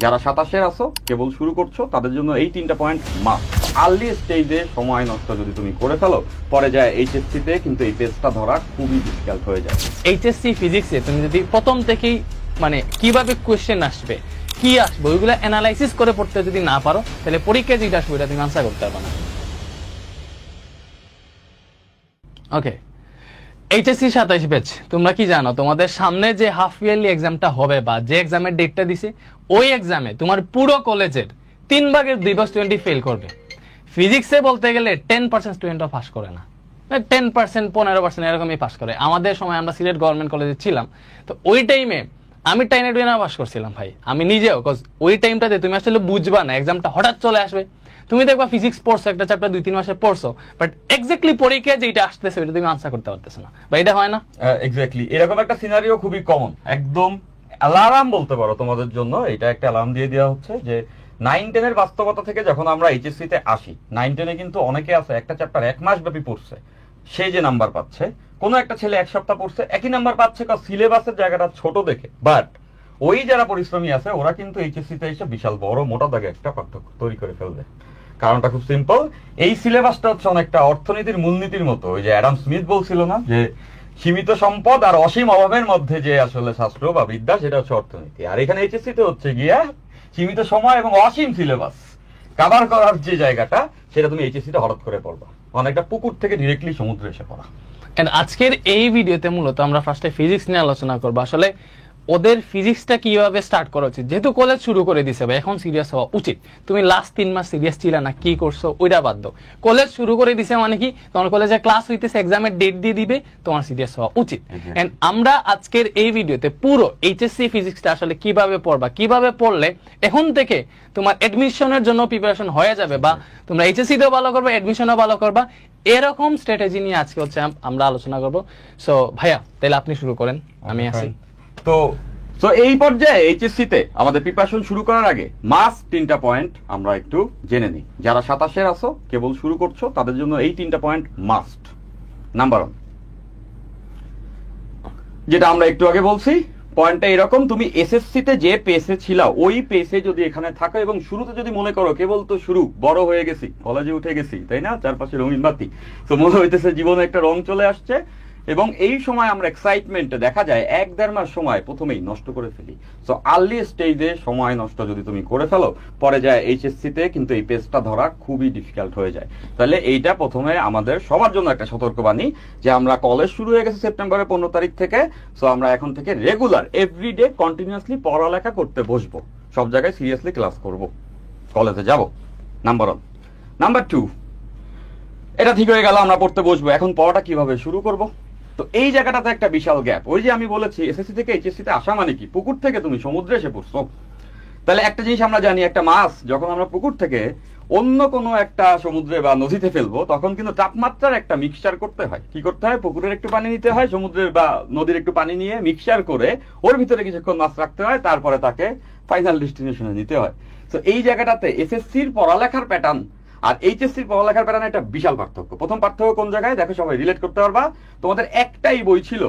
যারা 27-এর আছো, কেবল শুরু করছো, তাদের জন্য এই 3টা পয়েন্ট মাস্ট। আর্লি স্টেজে সময় নষ্ট যদি তুমি করে ফেলো, পরে যায় এইচএসসিতে কিন্তু এই পেজটা ধরা খুবই ডিফিকাল্ট হয়ে যায়। এইচএসসি ফিজিক্সে তুমি যদি প্রথম থেকেই মানে কিভাবে কোয়েশ্চেন আসবে, কি আসবে, ওইগুলো অ্যানালাইসিস করে পড়তে যদি না পারো, তাহলে পরীক্ষায় যেটা আসবে এটা তুমি আনসার করতে পারবে না। ওকে, এইচএসসি 27 ব্যাচ, তোমরা কি জানো তোমাদের সামনে যে হাফ ইয়ারলি এক্সামটা হবে বা যে এক্সামের ডেটটা দিছে, ওই এক্সামে তোমার পুরো কলেজের 3 ভাগের 2 ভাগ স্টুডেন্টই ফেল করবে। ফিজিক্সে বলতে গেলে 10% স্টুডেন্টও পাস করে না, 10% 15% এরকমই পাস করে। আমাদের সময় আমরা সিলেট গভর্নমেন্ট কলেজে ছিলাম, তো ওই টাইমে আমি টাইনে টুইনা পাস করছিলাম ভাই, আমি নিজেও। কজ ওই টাইমটাতে তুমি আসলে বুঝবা না, এক্সামটা হঠাৎ চলে আসবে, তুমি দেখবা ফিজিক্স পড়ছো, একটা চ্যাপ্টার 2-3 মাসে পড়ছো, বাট এক্স্যাক্টলি পরীক্ষায় যেটা আসতেছে ওইটা তুমি আনসার করতে পারতেছো না, বা এটা হয় না? এক্স্যাক্টলি এরকম একটা সিনারিও খুবই কমন, একদম অ্যালার্ম বলতে পারো তোমাদের জন্য। এটা একটা অ্যালার্ম দিয়ে দেওয়া হচ্ছে যে 9-10 এর বাস্তবতা থেকে যখন আমরা এইচএসসি তে আসি, 9-10 এ কিন্তু অনেকে আছে একটা চ্যাপ্টার 1 মাস ব্যাপী পড়ছে, সে যে নাম্বার পাচ্ছে, কোনো একটা ছেলে 1 সপ্তাহ পড়ছে একই নাম্বার পাচ্ছে, কারণ সিলেবাসের জায়গাটা ছোট দেখে। বাট ওই যারা পরিশ্রমী আছে ওরা কিন্তু এইচএসসি তে এসে বিশাল বড় মোটা দাগে একটা পার্থক্য তৈরি করে ফেলবে। কারণটা খুব সিম্পল, এই সিলেবাসটা হচ্ছে অনেকটা অর্থনীতির মূলনীতির মতো। ওই যে অ্যাডাম স্মিথ বলছিল না যে সীমিত সম্পদ আর অসীম অভাবের মধ্যে যে আসলে শাস্ত্র বা বিদ্যা, সেটা হচ্ছে অর্থনীতি। আর এখানে এইচএসসি তে হচ্ছে গিয়া সীমিত সময় এবং অসীম সিলেবাস কভার করার যে জায়গাটা, সেটা তুমি এইচএসসি তে হঠাৎ করে পড়বা, অনেকটা পুকুর থেকে ডিরেক্টলি সমুদ্রে এসে পড়া। আজকের এই ভিডিওতে মূলত আমরা ফার্স্টে ফিজিক্স নিয়ে আলোচনা করবো। আসলে ওদের ফিজিক্সটা কিভাবে স্টার্ট করা উচিত, যেহেতু কলেজ শুরু করে দিছে বা এখন সিরিয়াস হওয়া উচিত। তুমি লাস্ট 3 মাস সিরিয়াস ছিল না, কি করছো ওইটা বাদ দাও, কলেজ শুরু করে দিছে মানে কি তোমার কলেজে ক্লাস হইতেছে, এক্সামের ডেট দিয়ে দিবে, তোমার সিরিয়াস হওয়া উচিত। এন্ড আমরা আজকের এই ভিডিওতে পুরো এইচএসসি ফিজিক্সটা আসলে কিভাবে পড়বা, কিভাবে পড়লে এখন থেকে তোমার এডমিশনের জন্য প্রিপারেশন হয়ে যাবে, বা তোমরা এইচএসসি তেও ভালো করবে, এডমিশনও ভালো করবা, এরকম স্ট্র্যাটেজি নিয়ে আজকে হচ্ছে আমরা আলোচনা করবো। সো ভাইয়া, তাহলে আপনি শুরু করেন, আমি আসি। তো এই পর্যায়ে এইচএসসি তে আমাদের প্রিপারেশন শুরু করার আগে মাস্ট 3টা পয়েন্ট আমরা একটু জেনে নিই। যারা 27-এর আছো, কেবল শুরু করছো, তাদের জন্য এই 3টা পয়েন্ট মাস্ট। নাম্বার 1, যেটা আমরা একটু আগে বলছি, পয়েন্টটা এরকম, তুমি এসএসসি তে যে পেসে ছিলা ওই পেসে যদি এখানে থাকো, এবং শুরুতে যদি মনে করো কেবল তো শুরু, বড় হয়ে গেছি, কলেজে উঠে গেছি, তাই না, চারপাশে রঙিন বাতি, তো মনে হইতেছে জীবনে একটা রং চলে আসছে, এবং এই সময় আমরা এক্সাইটমেন্টে দেখা যায় 1-1.5 মাস সময় প্রথমেই নষ্ট করে ফেলি। সো আর্লি স্টেজে সময় নষ্ট যদি তুমি করে ফেলো, পরে যায় এইচএসসি তে কিন্তু এই পেজটা ধরা খুবই ডিফিকাল্ট হয়ে যায়। তাহলে এইটা প্রথমে আমাদের সবার জন্য একটা সতর্কবাণী, যে আমরা কলেজ শুরু হয়ে গেছে সেপ্টেম্বরের 15 তারিখ থেকে। সো আমরা এখন থেকে রেগুলার এভরিডে কন্টিনিউয়াসলি পড়ালেখা করতে বসবো, সব জায়গায় সিরিয়াসলি ক্লাস করব, কলেজে যাব। নাম্বার 1। নাম্বার 2, এটা ঠিক হয়ে গেল, আমরা পড়তে বসবো, এখন পড়াটা কিভাবে শুরু করব? তো এই জায়গাটাতে একটা বিশাল গ্যাপ। ওই যে আমি বলেছি এসএসসি থেকে এইচএসসি তে আসা মানে কি, পুকুর থেকে তুমি সমুদ্রে এসে পড়ছো। তাহলে একটা জিনিস আমরা জানি, একটা মাছ যখন আমরা পুকুর থেকে অন্য কোনো একটা সমুদ্রে বা নদীতে ফেলবো, তখন কিন্তু তাপমাত্রার একটা মিক্সচার করতে হয়। কি করতে হয়? পুকুরের একটু পানি নিতে হয়, সমুদ্রের বা নদীর একটু পানি নিয়ে মিক্সচার করে ওর ভিতরে কিছুক্ষণ মাছ রাখতে হয়, তারপরে তাকে ফাইনাল ডেস্টিনেশনে নিতে হয়। তো এই জায়গাটাতে এসএসসির পড়ালেখার প্যাটার্ন আর এইচএসসির পড়ালেখার প্যাটার্ন একটা বিশাল পার্থক্য। প্রথম পার্থক্য কোন জায়গায় দেখো, সবাই রিলেট করতে পারবা। তোমাদের একটাই বই ছিল,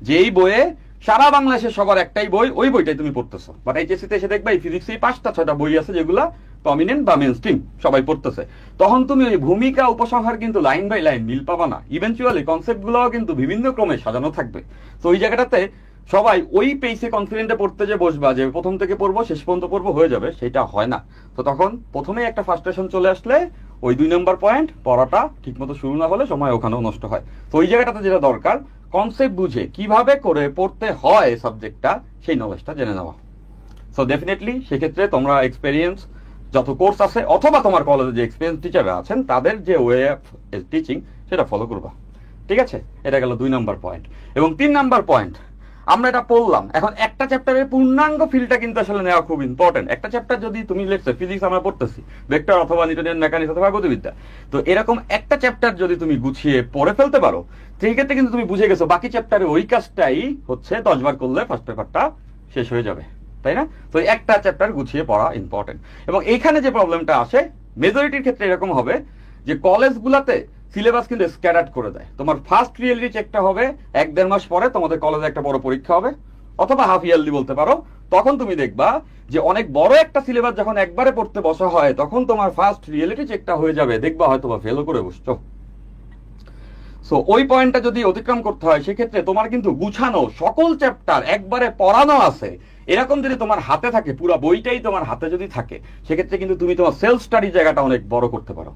যেই বইয়ে সারা বাংলাদেশের সবার একটাই বই, ওই বইটাই তুমি পড়তেছো। বাট এইচএসসি তে এসে দেখবা এই ফিজিক্সে 5টা-6টা বই আছে যেগুলা প্রমিনেন্ট বা মেইনস্ট্রিম, সবাই পড়তেছে। তখন তুমি ওই ভূমিকা উপসংহার কিন্তু লাইন বাই লাইন মিল পাবা না, ইভেনচুয়ালি কনসেপ্ট গুলোও কিন্তু বিভিন্ন ক্রমে সাজানো থাকবে। তো ওই জায়গাটাতে সবাই ওই পেসে কনফিডেন্টে পড়তে যে বসবা, যে প্রথম থেকে পড়বো শেষ পর্যন্ত পড়বো হয়ে যাবে, সেটা হয় না। তো তখন প্রথমেই একটা ফার্স্ট্রেশন চলে আসলে ওই 2 নম্বর পয়েন্ট, পড়াটা ঠিকমতো শুরু না হলে সময় ওখানেও নষ্ট হয়। তো ওই জায়গাটাতে যেটা দরকার, কনসেপ্ট বুঝে কিভাবে করে পড়তে হয় সাবজেক্টটা, সেই নলেজটা জেনে নেওয়া। সো ডেফিনেটলি সেক্ষেত্রে তোমরা এক্সপেরিয়েন্স যত কোর্স আছে, অথবা তোমার কলেজে যে এক্সপেরিয়েন্স টিচাররা আছেন, তাদের যে ওয়ে অফ টিচিং সেটা ফলো করবা। ঠিক আছে, এটা গেল 2 নম্বর পয়েন্ট। এবং 3 নম্বর পয়েন্ট, আমরা এটা পড়লাম, এখন একটা চ্যাপ্টারের পূর্ণাঙ্গ ফিলটা কিন্তু আসলে নেওয়া খুব ইম্পর্টেন্ট। একটা চ্যাপ্টার যদি তুমি লেটস ফিজিক্স আমরা পড়তেছি, ভেক্টর অথবা নিউটনিয়ান মেকানিক্স অথবা গতিবিদ্যা, তো এরকম একটা চ্যাপ্টার যদি তুমি গুছিয়ে পড়ে ফেলতে পারো, সেই ক্ষেত্রে কিন্তু তুমি বুঝে গেছো বাকি চ্যাপ্টারে ওই কাজটাই হচ্ছে 10 বার করলে ফার্স্ট পেপারটা শেষ হয়ে যাবে, তাই না? তো একটা চ্যাপ্টার গুছিয়ে পড়া ইম্পর্টেন্ট। এবং এইখানে যে প্রবলেমটা আসে মেজরিটির ক্ষেত্রে এরকম হবে যে কলেজগুলোতে সিলেবাস কিন্তু স্ক্যাটার্ড করে দেয়। তোমার ফার্স্ট রিয়েলিটি চেকটা হবে 1-1.5 মাস পরে, তোমাদের কলেজে একটা বড় পরীক্ষা হবে, অথবা হাফ ইয়ারলি বলতে পারো, তখন তুমি দেখবা যে অনেক বড় একটা সিলেবাস যখন একবারে পড়তে বসা হয় তখন তোমার ফার্স্ট রিয়েলিটি চেকটা হয়ে যাবে, দেখবা হয়তো বা ফেলও করে বসছো। সো ওই পয়েন্টটা যদি অতিক্রম করতে হয় সেক্ষেত্রে তোমার কিন্তু গুছানো সকল চ্যাপ্টার একবারে পড়ানো আছে এরকম যদি তোমার হাতে থাকে, পুরো বইটাই তোমার হাতে যদি থাকে, সেক্ষেত্রে কিন্তু তুমি তোমার সেলফ স্টাডি জায়গাটা অনেক বড় করতে পারো।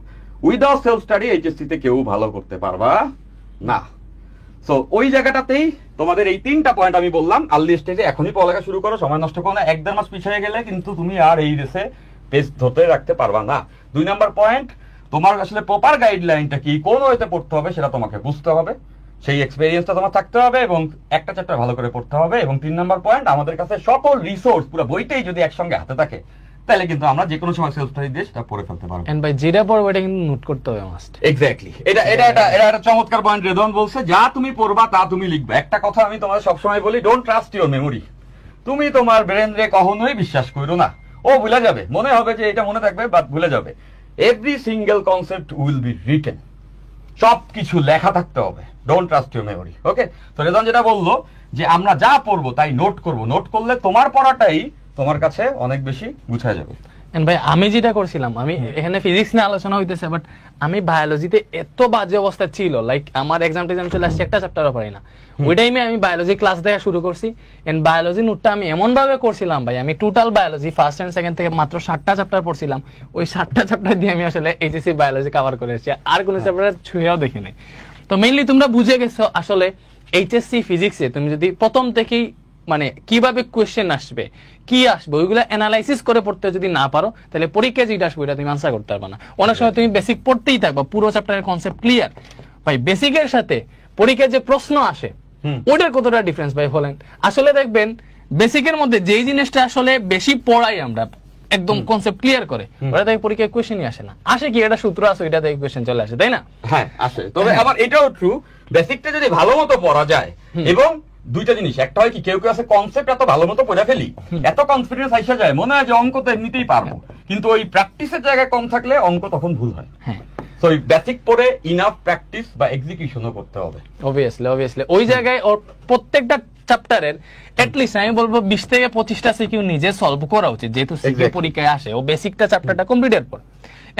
উইদাউট সেলফ স্টাডি এইচএসসি তে কেউ ভালো করতে পারবা না। সো ওই জায়গাটাতেই তোমাদের এই 3টা পয়েন্ট আমি বললাম, আর্লি স্টেজে এখনই পড়ালেখা শুরু করো, সময় নষ্ট করো না। 1-1.5 মাস পিছিয়ে গেলে কিন্তু তুমি আর এই রেসে পেস ধরতে রাখতে পারবা না। 2 নাম্বার পয়েন্ট, তোমার আসলে প্রপার গাইডলাইনটা কি, কোন ওয়েতে পড়তে হবে সেটা তোমাকে বুঝতে হবে, সেই এক্সপেরিয়েন্সটা তোমার থাকতে হবে এবং একটা চ্যাপ্টার ভালো করে পড়তে হবে। এবং 3 নাম্বার পয়েন্ট, আমাদের কাছে সকল রিসোর্স পুরো বইটাই যদি একসঙ্গে হাতে থাকে তাহলে কিন্তু আমরা যে কোনো সময় সেলফ স্টাডি দিয়ে সেটা পড়ে ফেলতে পারবো। এন্ড ভাই যেটা পড়বো এটা কিন্তু নোট করতে হবে মাস্ট। এক্স্যাক্টলি, এটা এটা এটা এটা একটা চমৎকার পয়েন্ট রেদওয়ান বলছে, যা তুমি পড়বা তা তুমি লিখবা। একটা কথা আমি তোমাদের সবসময় বলি, ডোন্ট ট্রাস্ট ইওর মেমোরি। তুমি তোমার ব্রেন রে কখনোই বিশ্বাস করো না, ও ভুলে যাবে, মনে হবে যে এটা মনে থাকবে বাট ভুলে যাবে। Every single concept will be written, সবকিছু লেখা থাকতে হবে। Don't trust your memory. Okay, তো রেদওয়ান যেটা বললো যে আমরা যা পড়বো তাই নোট করব, নোট করলে তোমার পড়াটাই তোমার কাছে অনেক বেশি গুছায় যাবে। ভাই আমি যেটা করছিলাম, আমি এখানে ফিজিক্স নিয়ে আলোচনা হইতেছে বাট আমি বায়োলজিতে এত বাজে অবস্থা ছিল, লাইক আমার এক্সাম চলে আসছে, একটা চ্যাপ্টারও পারি না। ওই টাইমে আমি বায়োলজি ক্লাস দেখা শুরু করছি এন্ড বায়োলজি নোটটা আমি এমন ভাবে করছিলাম ভাই, আমি total biology first and second থেকে মাত্র 7টা চ্যাপ্টার পড়ছিলাম। ওই 7টা চ্যাপ্টার দিয়ে আমি আসলে এইচএসসি বায়োলজি কভার করে এসেছি, আর কোনো চ্যাপ্টার ছুঁয়েও দেখি নাই। তো মেইনলি তোমরা বুঝে গেছো আসলে এইচএসসি ফিজিক্সে তুমি যদি প্রথম থেকেই মানে কিভাবে কোয়েশ্চেন আসবে, কি আসবে, ওইগুলো অ্যানালাইসিস করে পড়তে যদি না পারো তাহলে পরীক্ষায় যেটা আসবে ওইটা তুমি আনসার করতে পারবে না। অনেক সময় তুমি বেসিক পড়তেই থাকবা, পুরো চ্যাপ্টারের কনসেপ্ট ক্লিয়ার, ভাই বেসিকের সাথে পরীক্ষায় যে প্রশ্ন আসে ওটার কতটা ডিফারেন্স ভাই বলেন। আসলে দেখবেন বেসিকের মধ্যে যেই জিনিসটা আসলে বেশি পড়াই আমরা একদম কনসেপ্ট ক্লিয়ার করে, ওটা থেকে পরীক্ষায় কোয়েশ্চেনই আসে না। আসে কি এটা সূত্র আছে, ওইটা থেকে কোয়েশ্চেন চলে আসে, তাই না? হ্যাঁ আসে, তবে আবার এটাও ট্রু, বেসিকটা যদি ভালো মতো পড়া যায় এবং দুইটা জিনিস, একটা হয় কি কেউ কেউ আছে কনসেপ্ট এত ভালো মতো পড়ে ফেলি, এত কনফিডেন্স আইসা যায় মনে হয় যে অঙ্ক তো এমনিতেই পারবো, কিন্তু ওই প্র্যাকটিসের জায়গায় কম থাকলে অঙ্ক তখন ভুল হয়। সো ওই বেসিক পড়ে ইনাফ প্র্যাকটিস বা এক্সিকিউশনও করতে হবে। অবভিয়াসলি ওই জায়গায় ওর প্রত্যেকটা চ্যাপ্টারের এটলিস্ট আমি বলবো 20 থেকে 25টা সিকিউ নিজে সলভ করা উচিত, যেহেতু সিকিউ পরীক্ষায় আসে। ও বেসিকটা চ্যাপ্টারটা কমপ্লিটের পর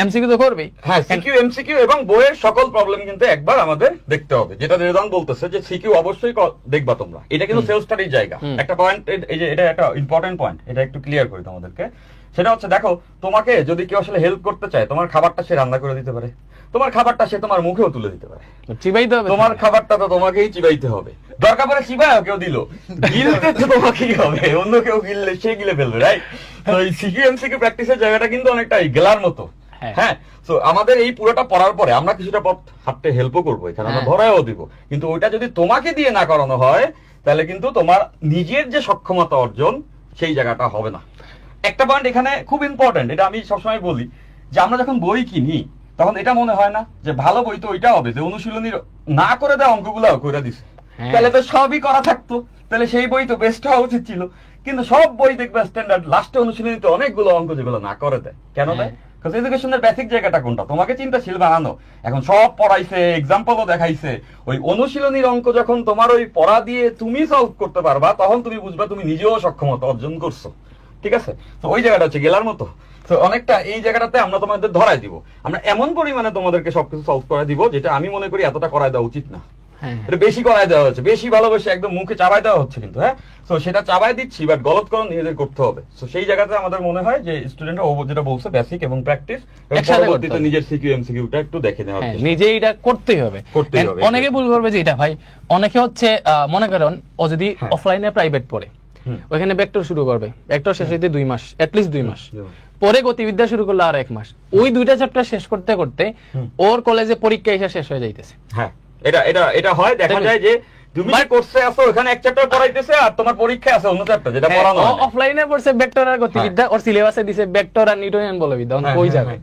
এমসিকিউ তো করবেই। হ্যাঁ, সিকিউ এমসিকিউ এবং বইয়ের সকল প্রবলেম কিন্তু একবার আমাদের দেখতে হবে। যেটা রেদওয়ান বলতেছে যে সিকিউ অবশ্যই দেখবা তোমরা, এটা কিন্তু সেলফ স্টাডির জায়গা। একটা পয়েন্ট, এই যে এটা একটা ইম্পর্টেন্ট পয়েন্ট, এটা একটু ক্লিয়ার করি তোমাদেরকে। সেটা হচ্ছে দেখো, তোমাকে যদি কেউ আসলে হেল্প করতে চায়, তোমার খাবারটা সে রান্না করে দিতে পারে, তোমার খাবারটা সে তোমার মুখেও তুলে দিতে পারে, চিবাইতে হবে, তোমার খাবারটা তো তোমাকেই চিবাইতে হবে। দরকার পড়ে চিবায় কেউ দিল, গিলতে তো তোমাকেই হবে, অন্য কেউ গিললে সে গিলে ফেলবে, রাইট? তো এই সিকিউ এমসিকিউ প্র্যাকটিসের জায়গাটা কিন্তু অনেকটা গেলার মতো। হ্যাঁ, তো আমাদের এই পুরোটা পড়ার পরে আমরা কিছুটা পথ হাঁটতে হেল্পও করবো, এখানে আমরা ধরায়ও দিব, কিন্তু ওইটা যদি তোমাকে দিয়ে না করানো হয় তাহলে কিন্তু তোমার নিজের যে সক্ষমতা অর্জন সেই জায়গাটা হবে না। একটা পয়েন্ট এখানে খুব ইম্পর্টেন্ট, এটা আমি সবসময় বলি যে আমরা যখন বই কিনি তখন এটা মনে হয় না যে ভালো বই তো ওইটা হবে যে অনুশীলনী না করে দেয় অঙ্কগুলাও করে দিছে, তাহলে তো সবই করা থাকতো, তাহলে সেই বই তো বেস্ট হওয়া উচিত ছিল। কিন্তু সব বই দেখবে স্ট্যান্ডার্ড, লাস্টে অনুশীলনীতে অনেকগুলো অঙ্ক যেগুলো না করে দেয়। কেন দেয়? কারণ এডুকেশনের বেসিক জায়গাটা কোনটা, তোমাকে চিন্তাশীল বানানো। এখন সব পড়াইছে, এক্সাম্পলও দেখাইছে, ওই অনুশীলনীর অঙ্ক যখন তোমার ওই পড়া দিয়ে তুমি সলভ করতে পারবা তখন তুমি বুঝবা তুমি নিজেও সক্ষমতা অর্জন করছো। ঠিক আছে, তো ওই জায়গাটা হচ্ছে গেলার মতো। তো অনেকটা এই জায়গাটাতে আমরা তোমাদের ধরাই দিব, আমরা এমন পরিমাণে তোমাদেরকে সবকিছু সলভ করে দিব যেটা আমি মনে করি এতটা করাই দেওয়া উচিত না। এটা বেশি করাই দেওয়া হচ্ছে, বেশি ভালোবেসে একদম মুখে চাবাই দেওয়া হচ্ছে কিন্তু। হ্যাঁ, তো সেটা চাবাই দিচ্ছি, বাট গলতকরণ নিজেদের করতে হবে। তো সেই জায়গাতে আমাদের মনে হয় যে স্টুডেন্টরা ও যেটা বলছে বেসিক এবং প্র্যাকটিস, পরবর্তীতে নিজের সিকিউ এমসিকিউটা একটু দেখে নেওয়া, নিজেই এটা করতেই হবে। অনেকে ভুল করবে যে এটা ভাই, অনেকে হচ্ছে মনে করেন ও যদি অফলাইনে প্রাইভেট পড়ে, ওইখানে ভেক্টর শুরু করবে, ভেক্টর শেষ হইতে 2 মাস, এটলিস্ট 2 মাস, পরে গতিবিদ্যা শুরু করলে আর 1 মাস, ওই 2টা চ্যাপ্টার শেষ করতে করতে ওর কলেজে পরীক্ষা এসে শেষ হয়ে যাইতেছে। হ্যাঁ, এটা হয়, দেখা যায় যে তুমি কোর্সে আছো ওখানে এক চ্যাপ্টার পড়াইতেছে আর তোমার পরীক্ষা আছে অন্য চ্যাপ্টার যেটা পড়ানো হয়। অফলাইনে পড়ছে ভেক্টর আর গতিবিদ্যা, ওর সিলেবাসে দিছে ভেক্টর আর নিউটনিয়ান বলবিদ্যা, কই যাবে?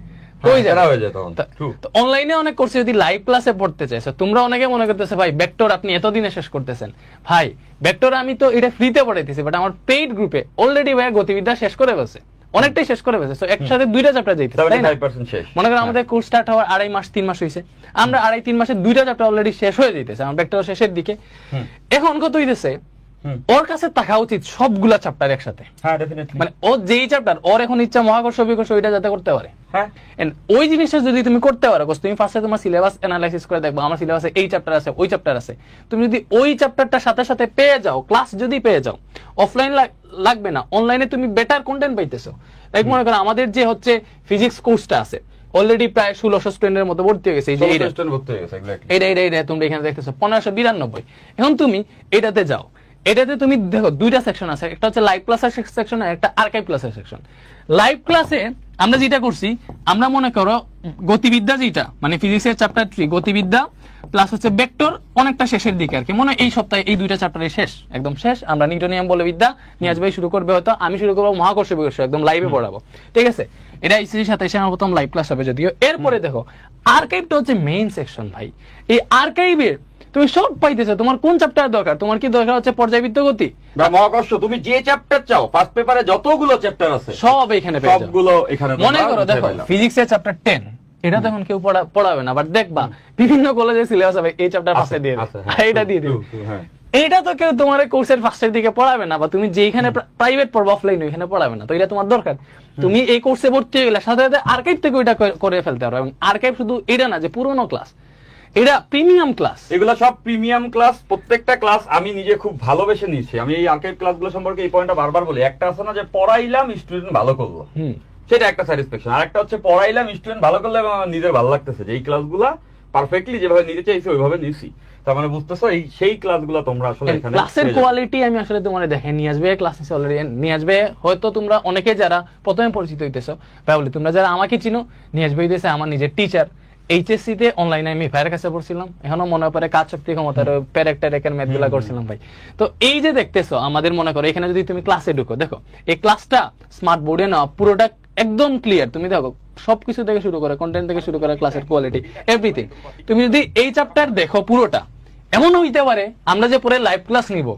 অনলাইনে অনেক কোর্সে যদি লাইভ ক্লাসে পড়তে চাইছো, তোমরা অনেকে মনে করতেছে ভাই ভেক্টর আপনি এতদিনে শেষ করতেছেন। ভাই ভেক্টর আমি তো এটা ফ্রিতে পড়াইতেছি, বাট আমার পেইড গ্রুপে অলরেডি ভাই গতিবিদ্যা শেষ করে বসে, অনেকটাই শেষ করে ফেলছে। একসাথে 2টা চ্যাপ্টার যাইতেছে, তাই না? মনে করেন আমাদের কোর্স স্টার্ট হওয়ার 2.5 মাস 3 মাস হইছে, আমরা 2.5-3 মাসে 2টা চ্যাপ্টার অলরেডি শেষ হয়ে যাইতেছে, আমার ভেক্টর শেষের দিকে। এখন কত হইতেছে ওর কাছে থাকা উচিত সবগুলা চ্যাপ্টার একসাথে। হ্যাঁ ডেফিনেটলি, মানে ও যেই চ্যাপ্টার ওর এখন ইচ্ছা মহাকর্ষ বিকর্ষ ওইটা যাতে করতে পারে। হ্যাঁ এন্ড ওই জিনিসটা যদি তুমি করতে পারো, তুমি ফার্স্টে তোমার সিলেবাস অ্যানালাইসিস করে দেখবা আমার সিলেবাসে এই চ্যাপ্টার আছে ওই চ্যাপ্টার আছে, তুমি যদি ওই চ্যাপ্টারটার সাথে সাথে পেয়ে যাও, ক্লাস যদি পেয়ে যাও, অফলাইন লাগবে না, অনলাইনে তুমি বেটার কন্টেন্ট পাইতেছো। লাইক মনে করো আমাদের যে হচ্ছে ফিজিক্স কোর্সটা আছে অলরেডি প্রায় 1600 স্টুডেন্টের মতো ভর্তি হয়ে গেছে। এই যে এইটা তোমরা এখানে দেখতেছো 1592। এখন তুমি এটাতে যাও, এটাতে তুমি দেখো দুইটা সেকশন আছে, একটা হচ্ছে লাইভ ক্লাসের সেকশন আর একটা আর্কাইভ ক্লাসের সেকশন। লাইভ ক্লাসে আমরা যেটা করছি, আমরা মনে করো গতিবিদ্যা যেটা মানে ফিজিক্সের চ্যাপ্টার 3 গতিবিদ্যা প্লাস হচ্ছে ভেক্টর অনেকটা শেষের দিকে আর কি, মনে হয় এই সপ্তাহে এই দুইটা চ্যাপ্টারে শেষ, একদম শেষ। আমরা নিউটনিয়াম বলবিদ্যা নিয়াজ ভাই শুরু করবে, হয়তো আমি শুরু করবো মহাকর্ষ বিকর্ষ, একদম লাইভে পড়াবো, ঠিক আছে। এটা ইসির সাথে এসে আমার প্রথম লাইভ ক্লাস হবে যদিও। এরপরে দেখো আর্কাইভটা হচ্ছে মেইন সেকশন ভাই। এই আর্কাইভে তুমি সব পাইতেছো, তোমার কোন চ্যাপ্টার দরকার, তোমার কি দরকার হচ্ছে পর্যায়বৃত্ত গতি বা মহাকর্ষ, তুমি যে চ্যাপ্টার চাও ফার্স্ট পেপারে যতগুলো চ্যাপ্টার আছে সব এখানে পেয়ে যাও, সবগুলো এখানে। মনে করো দেখো ফিজিক্সের চ্যাপ্টার 10 এটা তো এখন কেউ পড়াবে না, বাট দেখবা বিভিন্ন কলেজে সিলেবাস হবে এই চ্যাপ্টার ফার্স্টে দিয়ে দেয়, এটা দিয়ে দিবে। এইটা তো কেউ তোমার কোর্সের ফার্স্টের দিকে পড়াবে না, বা তুমি যেখানে প্রাইভেট পড়বা অফলাইন ওইখানে পড়াবে না, তো এটা তোমার দরকার। তুমি এই কোর্সে ভর্তি হয়ে গেলে সাথে সাথে আর্কাইভ থেকে ওইটা করে ফেলতে পারো। এবং আর্কাইভ শুধু এটা না যে পুরোনো ক্লাস, এটা প্রিমিয়াম ক্লাস, এগুলা সব প্রিমিয়াম ক্লাস। প্রত্যেকটা ক্লাস আমি নিজে খুব ভালোবেসে নিয়েছি। আমি এই আর্কাইভ ক্লাসগুলো সম্পর্কে এই পয়েন্টটা বারবার বলি। একটা আছে না যে পড়াইলাম স্টুডেন্ট ভালো করলো, সেটা একটা স্যাটিসফ্যাকশন। আর একটা হচ্ছে পড়াইলাম স্টুডেন্ট ভালো করলো এবং আমার নিজের ভালো লাগতেছে যে এই ক্লাসগুলা পারফেক্টলি যেভাবে নিতে চাইছি ওইভাবে নিছি। তার মানে বুঝতেছো এই সেই ক্লাসগুলো তোমরা আসলে এখানে ক্লাসের কোয়ালিটি আমি আসলে তোমার দেখে নিয়ে আসবে ক্লাস নিছে অলরেডি নিয়ে আসবে। হয়তো তোমরা অনেকে যারা প্রথমে পরিচিত হইতেছো ভাবলে, তোমরা যারা আমাকে চিনো, নিয়ে আসবে হইতেছে আমার নিজের টিচার। এইচএসসি তে অনলাইনে আমি ভাইয়ের কাছে পড়ছিলাম, এখনো মনে পড়ে কাজ শক্তি ক্ষমতার প্যারেক্টারেকের ম্যাথ গুলা করছিলাম ভাই। তো এই যে দেখতেছো আমাদের মনে করো এখানে যদি তুমি ক্লাসে ঢুকো, দেখো এই ক্লাসটা স্মার্ট বোর্ডে না পুরোটা একদম ক্লিয়ার। তুমি দেখো সবকিছু থেকে শুরু করে কন্টেন্ট থেকে শুরু করে ক্লাসের কোয়ালিটি এভরিথিং। তুমি যদি এই চ্যাপ্টার দেখো পুরোটা, এমন হইতে পারে আমরা যে পরে লাইভ ক্লাস নিব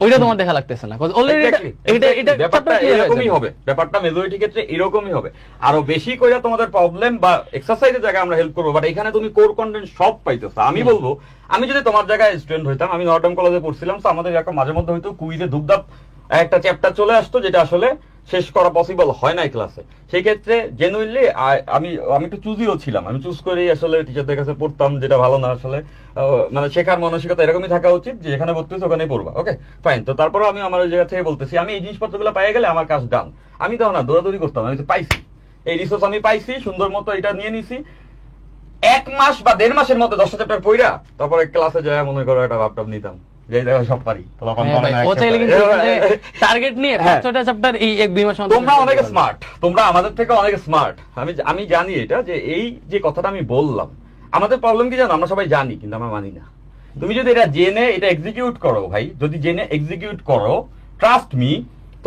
ওইটা তোমার দেখা লাগতেছে না, অলরেডি এটা ব্যাপারটা এরকমই হবে। ব্যাপারটা মেজরিটি ক্ষেত্রে এরকমই হবে। আরো বেশি কইরা তোমাদের প্রবলেম বা এক্সারসাইজের জায়গায় আমরা হেল্প করবো, বাট এখানে তুমি কোর কন্টেন্ট সব পাইতেছো। আমি বলবো আমি যদি তোমার জায়গায় স্টুডেন্ট হইতাম, আমি নর্টন কলেজে পড়ছিলাম, তো আমাদের এরকম মাঝে মধ্যে হয়তো কুইজে ধুপধাপ একটা চ্যাপ্টার চলে আসতো যেটা আসলে শেষ করা পসিবল হয় না ক্লাসে। সেই ক্ষেত্রে জেনুইনলি আমি একটু চুজিও ছিলাম, আমি চুজ করেই আসলে টিচারদের কাছে পড়তাম, যেটা ভালো না আসলে মানে শেখার মানসিকতা এরকমই থাকা উচিত যে এখানে ভর্তি হচ্ছে ওখানেই পড়বা। Okay fine. তো তারপরে আমি আমার জায়গা থেকে বলতেছি আমি এই জিনিসপত্রগুলো পেয়ে গেলে আমার কাজ ডান। আমি তো না দৌড়াদৌড়ি করতাম, আমি তো পাইছি এই রিসোর্স, আমি পাইছি সুন্দর মতো এটা নিয়ে নিছি। 1 মাস বা 1.5 মাসের মধ্যে 10টা চ্যাপ্টার পড়া তারপরে ক্লাসে যায় মনে করো একটা ল্যাপটপ নিতাম, যেই দেখো সব পারি। টার্গেট নিয়ে 5টা চ্যাপ্টার এই 1-2 মাস মধ্যে। তোমরা অনেক স্মার্ট, তোমরা আমাদের থেকে অনেক স্মার্ট। আমি জানি এটা যে এই যে কথাটা আমি বললাম, আমাদের প্রবলেম কি জানো, আমরা সবাই জানি কিন্তু আমরা মানি না। তুমি যদি এটা জেনে এটা এক্সিকিউট করো ভাই, যদি জেনে এক্সিকিউট করো, ট্রাস্ট মি,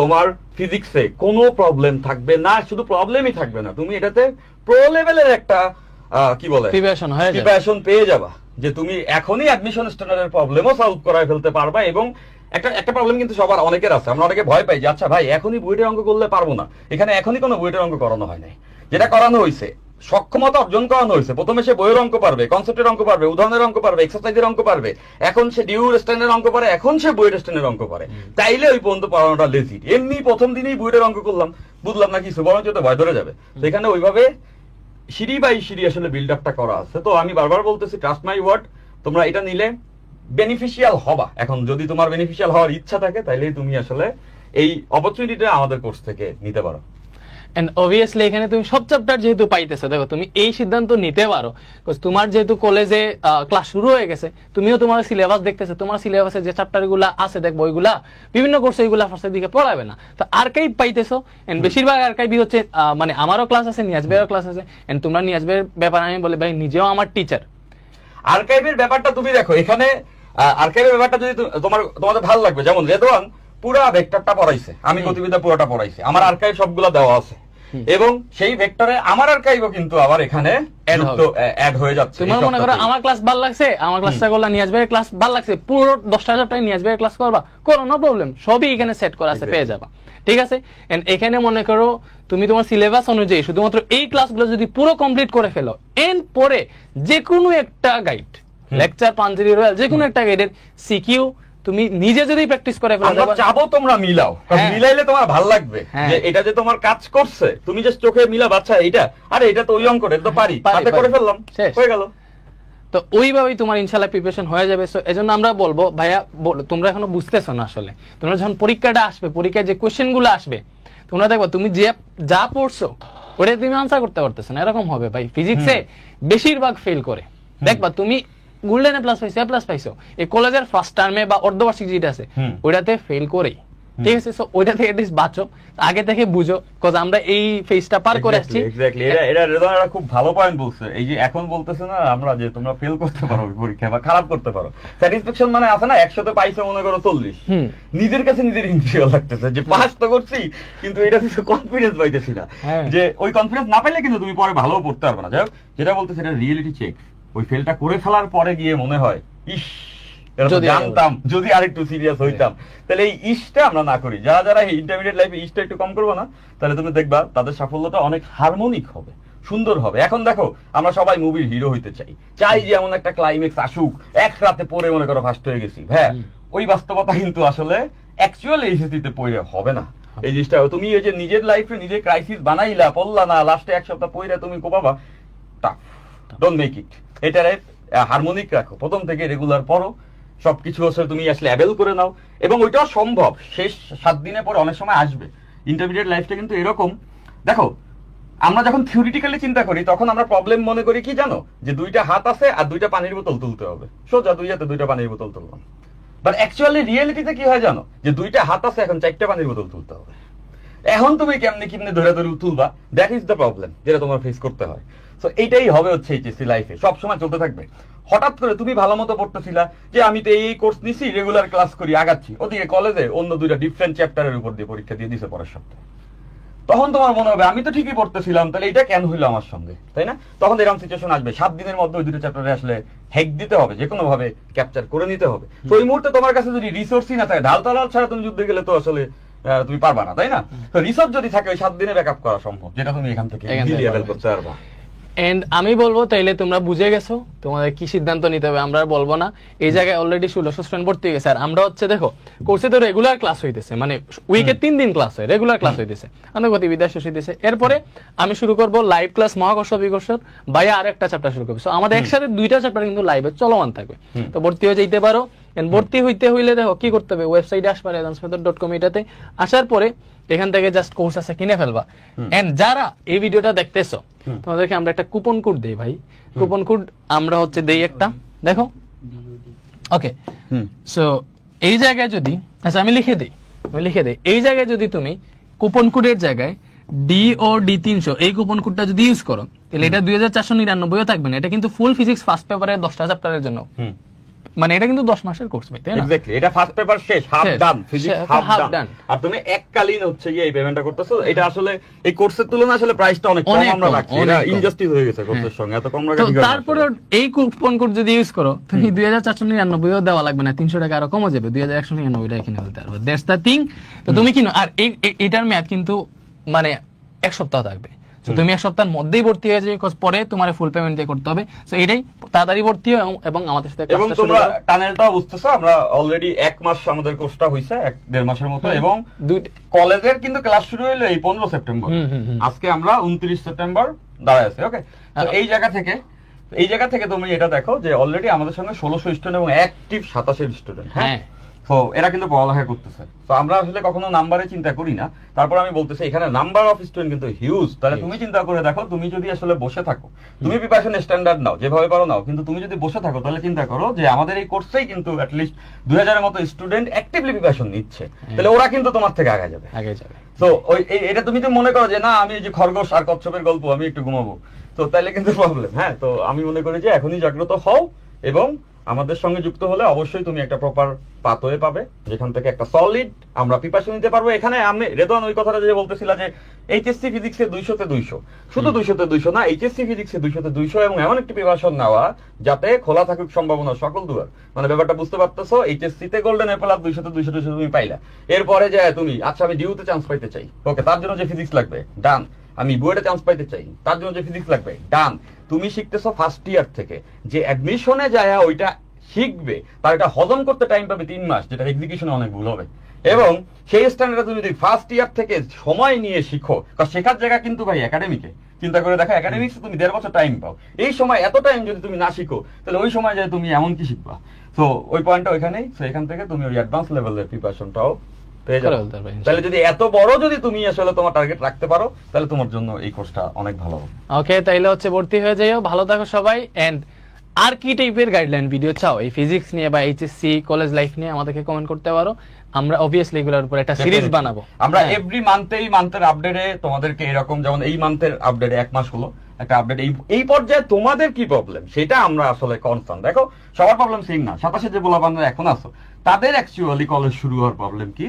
তোমার ফিজিক্সে কোনো প্রবলেম থাকবে না। শুধু প্রবলেমই থাকবে না, তুমি এটাতে প্রো লেভেলের একটা কি বলে প্রিপারেশন পেয়ে যাবা, যে তুমি এখনই অ্যাডমিশন স্ট্যান্ডার্ডের প্রবলেমও সলভ করায় ফেলতে পারবা। এবং একটা প্রবলেম কিন্তু সবার অনেকের আছে, আমরা অনেকে ভয় পাই যে আচ্ছা ভাই এখনই বুয়েটের অঙ্ক করলে পারবো না। এখানে এখনই কোনো বুয়েটের অঙ্ক করানো হয় নাই, যেটা করানো হয়েছে সক্ষমতা অর্জন করানো হয়েছে। প্রথমে সে বইয়ের অঙ্ক পারবে, কনসেপ্টের অঙ্ক পারবে, উদাহরণের অঙ্ক পারবে, এক্সারসাইজের অঙ্ক পারবে। এখন সে ডিউ স্ট্যান্ডার্ড অঙ্ক পারে, এখন সে বইয়ের স্ট্যান্ডার্ড অঙ্ক পারে। তাইলে ওই পর্যন্ত পড়ানোটা লেজি। এমনি প্রথম দিনেই বইয়ের অঙ্ক করলাম, বুঝলাম না কিছু, বরঞ্চ তো ভয় ধরে যাবে। সেখানে ওইভাবে সিঁড়ি বাই সিঁড়ি আসলে বিল্ড আপটা করা আছে। তো আমি বারবার বলতেছি ট্রাস্ট মাই ওয়ার্ড, তোমরা এটা নিলে বেনিফিশিয়াল হবা। এখন যদি তোমার বেনিফিশিয়াল হওয়ার ইচ্ছা থাকে তাইলে তুমি আসলে এই অপরচুনিটিটা আমাদের কোর্স থেকে নিতে পারো। এন্ড অবভিয়াসলি এখানে তুমি সব চ্যাপ্টার যেহেতু পাইতেছো, দেখো তুমি এই সিদ্ধান্ত নিতে পারো তোমার যেহেতু কলেজে ক্লাস শুরু হয়ে গেছে, তুমিও তোমার সিলেবাস দেখতেছো, তোমার সিলেবাসে যে চ্যাপ্টার গুলা আছে দেখবো ওইগুলা বিভিন্ন কোর্সে ওইগুলা ফার্স্টের দিকে পড়াবে না। তো আর্কাইভ পাইতেছো, এন্ড বেশিরভাগ আর্কাইভই হচ্ছে মানে আমারও ক্লাস আছে, নিয়াজবেরও ক্লাস আছে। এন্ড তোমরা নিয়াজবের ব্যাপার আমি বলি ভাই নিজেও আমার টিচার। আর্কাইভের ব্যাপারটা তুমি দেখো, এখানে আর্কাইভের ব্যাপারটা যদি তোমাদের ভালো লাগবে, যেমন রেদওয়ান পুরা ভেক্টরটা পড়াইছে, আমি গতিবিদ্যা পুরোটা পড়াইছি, আমার আর্কাইভ সবগুলো দেওয়া আছে। এবং সেই ভেক্টরে আমার আর্কাইভও কিন্তু আবার এখানে অ্যাড হয়ে যাচ্ছে। তোমার মনে করো আমার ক্লাস ভালো লাগছে, আমার ক্লাসটা করলা, নিয়াজবের ক্লাস ভালো লাগছে, পুরো 10টা চ্যাপ্টার নিয়াজবের ক্লাস করবা, করো, নো প্রবলেম, সবই এখানে সেট করা আছে, পেয়ে যাবা। ঠিক আছে। এন্ড এখানে মনে করো তুমি তোমার সিলেবাস অনুযায়ী শুধুমাত্র এই ক্লাসগুলো যদি পুরো কমপ্লিট করে ফেলো, এন্ড পরে যে কোনো একটা গাইড, লেকচার, পাঞ্জেরি রয়্যাল, যে কোনো একটা গাইডের সিকিউ তুমি নিজে যদি প্র্যাকটিস করে ফেলো, আমরা চাবো তোমরা মিলাও, কারণ মিলাইলে তোমার ভালো লাগবে যে এটা যে তোমার কাজ করছে, তুমি যে চোখে মিলা বাচ্চা এটা, আরে এটা তো ওই অঙ্ক, এটা তো পারি, হাতে করে ফেললাম, হয়ে গেল। তো ওইভাবেই তোমার ইনশাআল্লাহ প্রিপারেশন হয়ে যাবে। সো এজন্য আমরা বলবো ভাইয়া, তোমরা এখনো বুঝতেছো না আসলে, তোমরা যখন পরীক্ষাটা আসবে, পরীক্ষায় যে কোশ্চেন গুলো আসবে, তোমরা দেখো তুমি যে যা পড়ছো ওটা তুমি আনসার করতে পারতেছো না, এরকম হবে ভাই। ফিজিক্সে বেশিরভাগ ফেল করে, দেখবা তুমি গোল্ডেন এ প্লাস পাইছো, এ প্লাস পাইছো, এই কলেজের ফার্স্ট টার্মে বা অর্ধবার্ষিক যেটা আছে ওইটাতে ফেল করেই, ঠিক আছে? সো ওইটা থেকে এটলিস্ট বাঁচো, আগে থেকে বুঝো, কজ আমরা এই ফেজটা পার করে আসছি। এক্স্যাক্টলি, এটা রেজাল্ট খুব ভালো পয়েন্ট বলছে। এই যে এখন বলতেছে না আমরা যে তোমরা ফেল করতে পারো পরীক্ষা বা খারাপ করতে পারো, স্যাটিসফ্যাকশন মানে আছে না 100 তে পাইছো মনে করো 40, নিজের কাছে নিজের ইনফিরিয়র লাগতেছে যে পাস তো করছি, কিন্তু এটা তো কনফিডেন্স পাইতেছি না, যে ওই কনফিডেন্স না পাইলে কিন্তু তুমি পরে ভালো পড়তে পারবে না। যাই হোক, যেটা বলতেছে এটা রিয়েলিটি চেক। ওই ফেলটা করে ফেলার পরে গিয়ে মনে হয় ইস, জানতাম যদি আরেকটু সিরিয়াস হইতাম, তাহলে এই ইসটা আমরা না করি। যারা যারা ইন্টারমিডিয়েট লাইফে ইসটা একটু কম করবো না, তাহলে তুমি দেখবা তাদের সাফল্যটা অনেক হারমোনিক হবে, সুন্দর হবে। এখন দেখো আমরা সবাই মুভির হিরো হইতে চাই যে এমন একটা ক্লাইম্যাক্স আসুক, এক রাতে পড়ে মনে করো ফার্স্ট হয়ে গেছি। হ্যাঁ, ওই বাস্তবতা কিন্তু আসলে অ্যাকচুয়াল এইচএসসিতে পড়ে হবে না। এই জিনিসটা তুমি এই যে নিজের লাইফে নিজে ক্রাইসিস বানাইলা, পড়লা না, লাস্টে এক সপ্তাহ পড়ে তুমি কোপাবা, টাফ, ডোন্ট মেক ইট। এটারে হারমোনিক রাখো, প্রথম থেকে রেগুলার পড়ো, সবকিছু আসলে তুমি আসলে অ্যাভেল করে নাও, এবং ওইটাও সম্ভব শেষ 7 দিনের পরে অনেক সময় আসবে। ইন্টারমিডিয়েট লাইফটা কিন্তু এরকম, দেখো আমরা যখন থিওরিটিক্যালি চিন্তা করি তখন আমরা প্রবলেম মনে করি কি জানো, যে 2টা হাত আছে আর 2টা পানির বোতল তুলতে হবে, সোজা 2 হাতে 2টা পানির বোতল তুললাম। বাট অ্যাকচুয়ালি রিয়েলিটিতে কি হয় জানো, যে 2টা হাত আছে, এখন 4টা পানির বোতল তুলতে হবে। এখন তুমি কেমনে ধরে তুলবা, দ্যাট ইজ দ্য প্রবলেম যেটা তোমার ফেস করতে হয়। সো এইটাই হবে হচ্ছে এইচএসসি লাইফে, সবসময় চলতে থাকবে। হঠাৎ করে তুমি ভালো মতো পড়তেছিলা যে আমি তো এই কোর্স নিছি, রেগুলার ক্লাস করি, আগাচ্ছি, ওদিকে কলেজে অন্য 2টা ডিফারেন্ট চ্যাপ্টারের উপর দিয়ে পরীক্ষা দিয়ে দিছে পরের সপ্তাহে, তখন তোমার মনে হবে আমি তো ঠিকই পড়তেছিলাম, তাহলে এটা কেন হইলো আমার সঙ্গে, তাই না? তখন এরকম সিচুয়েশন আসবে, 7 দিনের মধ্যে ওই 2টা চ্যাপ্টারে আসলে হ্যাক দিতে হবে, যে কোনো ভাবে ক্যাপচার করে নিতে হবে। তো ওই মুহূর্তে তোমার কাছে যদি রিসোর্সই না থাকে, ঢাল তালাল ছাড়া তুমি যুদ্ধে গেলে তো আসলে তুমি পারবা না, তাই না? তো রিসোর্স যদি থাকে ওই 7 দিনে ব্যাকআপ করা সম্ভব, যেটা তুমি এখান থেকে ইজিলি অ্যাভেল করতে পারবা। এন্ড আমি বলবো তাইলে তোমরা বুঝে গেছো তোমাদের কি সিদ্ধান্ত নিতে হবে, আমরা বলবো না। এই জায়গায় অলরেডি 1600 স্টুডেন্ট ভর্তি হয়ে গেছে, আর আমরা হচ্ছে দেখো কোর্সে তো রেগুলার ক্লাস হইতেছে, মানে উইকে 3 দিন ক্লাস হয়, রেগুলার ক্লাস হইতেছে, অনুগতি বিদ্যা শেষ হইতেছে। এরপরে আমি শুরু করব লাইভ ক্লাস মহাকর্ষ বিকর্ষণ, ভাইয়া আরেকটা চ্যাপ্টার শুরু করবে। সো আমাদের একসাথে 2টা চ্যাপ্টার কিন্তু লাইভে চলমান থাকবে, তো ভর্তি হয়ে যেতে পারো। ভর্তি হইতে হইলে দেখো কি করতে হবে, ওয়েবসাইটে আসবে advancemethod.com, এটাতে আসার পরে এখান থেকে জাস্ট কোর্স আছে কিনে ফেলবা। এন্ড যারা এই ভিডিওটা দেখতেছো তোমাদেরকে আমরা একটা কুপন কোড দেই ভাই, কুপন কোড আমরা হচ্ছে দেই একটা, দেখো ওকে। সো এই জায়গায় যদি, আচ্ছা আমি লিখে দিই, এই জায়গায় যদি তুমি কুপন কোডের জায়গায় DOD300 এই কুপন কোডটা যদি ইউজ করো, তাহলে এটা 2499 থাকবে না। এটা কিন্তু ফুল ফিজিক্স ফার্স্ট পেপারের 10টা চ্যাপ্টারের জন্য, মানে এটা কিন্তু 10 মাসের কোর্স ভাই, তাই না? এক্স্যাক্টলি, এটা ফার্স্ট পেপার শেষ, half done, physics half done, আর তুমি এককালীন হচ্ছে এই পেমেন্টটা করতেছো। এটা আসলে এই কোর্সের তুলনায় আসলে প্রাইসটা অনেক কম আমরা রাখছি, এটা ইনজাস্টিস হয়ে গেছে কোর্সের সঙ্গে, এত কম রাখা ঠিক আছে। তারপরে এই কুপন কোড যদি ইউজ করো, তুমি 2499 দেওয়া লাগবে না, 300 টাকা আরো কমে যাবে, 2199 টাকা কিনে ফেলতে পারবে, দ্যাটস দ্য থিং। তো তুমি কিনো, আর এটার মেয়াদ কিন্তু মানে 1 সপ্তাহ থাকবে। তুমি 1 সপ্তাহের মধ্যেই ভর্তি হয়ে যাবে, পরে তোমার ফুল পেমেন্ট দিয়ে করতে হবে। সো এটাই তাড়াতাড়ি ভর্তি হয়, এবং আমাদের সাথে এবং তোমরা টানেলটা বুঝতেছো, আমরা অলরেডি 1 মাস আমাদের কোর্সটা হইছে, 1-1.5 মাসের মতো, এবং কলেজের কিন্তু ক্লাস শুরু হইলো এই 15 সেপ্টেম্বর, আজকে আমরা 29 সেপ্টেম্বর দাঁড়ায় আছি। ওকে, তো এই জায়গা থেকে তুমি এটা দেখো যে অলরেডি আমাদের সঙ্গে 1600 স্টুডেন্ট এবং অ্যাক্টিভ 27 স্টুডেন্ট। হ্যাঁ, তো এরা কিন্তু পড়ালেখা করতেছে। তো আমরা আসলে কখনো নাম্বারে চিন্তা করি না, তারপর আমি বলতেছি এখানে নাম্বার অফ স্টুডেন্ট কিন্তু হিউজ। তাহলে তুমি চিন্তা করে দেখো, তুমি যদি আসলে বসে থাকো, তুমি প্রিপারেশন স্ট্যান্ডার্ড নাও, যেভাবে পারো নাও, কিন্তু তুমি যদি বসে থাকো তাহলে চিন্তা করো যে আমাদের এই কোর্সেই কিন্তু অ্যাটলিস্ট 2000 এর মতো স্টুডেন্ট অ্যাক্টিভলি প্রিপারেশন নিচ্ছে, তাহলে ওরা কিন্তু তোমার থেকে আগে যাবে। তো এটা তুমি তো মনে করো যে না আমি এই যে খরগোশ আর কচ্ছপের গল্প, আমি একটু ঘুমাবো, তো তাইলে কিন্তু প্রবলেম। হ্যাঁ, তো আমি মনে করি যে এখনই জাগ্রত হও, এবং আমাদের সঙ্গে যুক্ত হলে অবশ্যই তুমি একটা প্রপার পাথওয়ে পাবে, যেখান থেকে একটা সলিড আমরা প্রিপারেশন নিতে পারবো। এখানে আমি রেদওয়ান ওই কথাটা যে বলতেছিলা যে এইচএসসি ফিজিক্সে 200-তে 200, শুধু 200-তে 200 না, এইচএসসি ফিজিক্সে 200-তে 200, এবং এমন একটি প্রিপারেশন নেওয়া যাতে খোলা থাকুক সম্ভাবনা সকল দুয়ার। মানে ব্যাপারটা বুঝতে পারতেছো, এইচএসসি তে গোল্ডেন অ্যাপেল আর 200-তে 200 তুমি পাইলা, এরপরে যায় তুমি আচ্ছা আমি ডিউতে চান্স পাইতে চাই, ওকে, তার জন্য যে ফিজিক্স লাগবে ডান, আমি বুয়েটে চান্স পাইতে চাই, তার জন্য যে ফিজিক্স লাগবে ডান। তুমি শিখতেছো ফার্স্ট ইয়ার থেকে, যে অ্যাডমিশনে যায় ওইটা শিখবে তার এটা হজম করতে টাইম পাবে 3 মাস, যেটা এক্সিকিউশনে অনেক ভুল হবে। এবং সেই স্ট্যান্ডার্ডে তুমি যদি ফার্স্ট ইয়ার থেকে সময় নিয়ে শিখো, কারণ শেখার জায়গা কিন্তু ভাই একাডেমিকে, চিন্তা করে দেখো একাডেমিক্সে তুমি 1.5 বছর টাইম পাও, এই সময় এত টাইম যদি তুমি না শিখো তাহলে ওই সময় যায় তুমি এমন কি শিখবা। তো ওই পয়েন্টটা ওইখানেই, তো এখান থেকে তুমি ওই অ্যাডভান্স লেভেলের প্রিপারেশনটাও পেয়ে যাবে। তাহলে যদি এত বড় যদি তুমি আসলে তোমার টার্গেট রাখতে পারো তাহলে তোমার জন্য এই কোর্সটা অনেক ভালো হবে। ওকে, তাইলে হচ্ছে ভর্তি হয়ে যাইও, ভালো থাকো সবাই। এন্ড আর কি টাইপের গাইডলাইন ভিডিও চাও এই ফিজিক্স নিয়ে বা এইচএসসি কলেজ লাইফ নিয়ে আমাদেরকে কমেন্ট করতে পারো, আমরা অবভিয়াসলি এগুলোর উপর একটা সিরিজ বানাবো। আমরা এভরি মান্থের আপডেটে তোমাদেরকে এরকম, যেমন এই মান্থের আপডেটে 1 মাস হলো একটা আপডেট, এই পর্যায়ে তোমাদের কি প্রবলেম সেটা আমরা আসলে কনসার্ন। দেখো সবার প্রবলেম সেম না, 27 যে পোলাপানরা এখন আছো তাদের অ্যাকচুয়ালি কলেজ শুরু হওয়ার প্রবলেম কি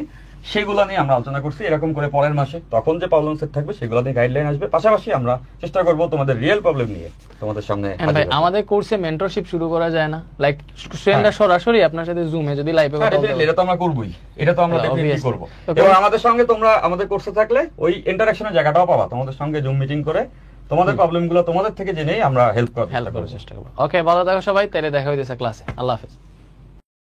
সেগুলো নিয়ে আমরা আলোচনা করছি। এরকম করে পরের মাসে তখন যে প্রবলেম সেট থাকবে সেগুলো নিয়ে গাইডলাইন আসবে, পাশাপাশি আমরা চেষ্টা করব তোমাদের রিয়েল প্রবলেম নিয়ে তোমাদের সামনে And ভাই আমাদের কোর্সে মেন্টরশিপ শুরু করা যায় না, লাইক স্টুডেন্টরা সরাসরি আপনার সাথে জুমে যদি লাইভে কথা বলে, এটা তো আমরা করবই, এটা তো আমরা ডেফিনেটলি করব। এবং আমাদের সঙ্গে তোমরা আমাদের কোর্সে থাকলে ওই ইন্টারঅ্যাকশনের জায়গাটাও পাবা, তোমাদের সঙ্গে জুম মিটিং করে তোমাদের প্রবলেমগুলো তোমাদের থেকে জেনেই আমরা হেল্প করার চেষ্টা করব। ওকে, ভালো থাকো সবাই, তাহলে দেখা হইতেছে ক্লাসে। আল্লাহ হাফেজ।